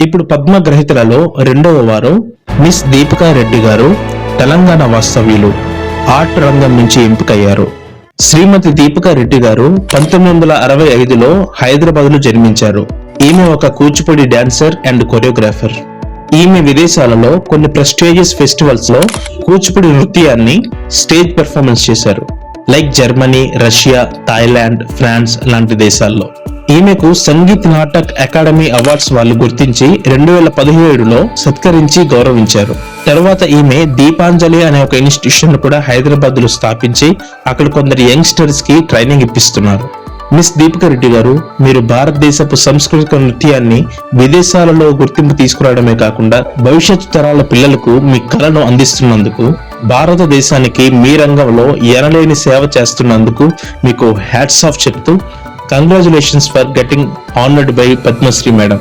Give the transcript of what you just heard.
ఇప్పుడు పద్మ గ్రహీతలలో రెండవ వారు మిస్ దీపికా రెడ్డి గారు. తెలంగాణ వాస్తవ్యులు, ఆర్ట్ రంగం నుంచి ఎంపికయ్యారు. శ్రీమతి దీపికా రెడ్డి గారు 1965లో హైదరాబాద్ లో జన్మించారు. ఈమె ఒక కూచిపూడి డాన్సర్ అండ్ కొరియోగ్రాఫర్. ఈమె విదేశాలలో కొన్ని ప్రెస్టీజియస్ ఫెస్టివల్స్ లో కూచిపూడి నృత్యాన్ని స్టేజ్ పెర్ఫార్మెన్స్ చేశారు. Like Germany, Russia, Thailand, France లాంటి దేశాల్లో. ఈమెకు సంగీత్ నాటక్ అకాడమీ అవార్డ్స్ వాళ్ళు గుర్తించి 2017లో సత్కరించి గౌరవించారు. తర్వాత ఈమె దీపాంజలి అనే ఒక ఇన్స్టిట్యూషన్ కూడా హైదరాబాద్ లో స్థాపించి అక్కడ కొందరు యంగ్స్టర్స్ కి ట్రైనింగ్ ఇప్పిస్తున్నారు. మిస్ దీపికా రెడ్డి గారు, మీరు భారతదేశపు సాంస్కృతిక నృత్యాన్ని విదేశాలలో గుర్తింపు తీసుకురావడమే కాకుండా భవిష్యత్తు తరాల పిల్లలకు మీ కళను అందిస్తున్నందుకు, భారతదేశానికి మీ రంగంలో ఎనలేని సేవ చేస్తున్నందుకు మీకు హ్యాట్స్ ఆఫ్ చెప్తూ congratulations for getting honoured by Padma Shri madam.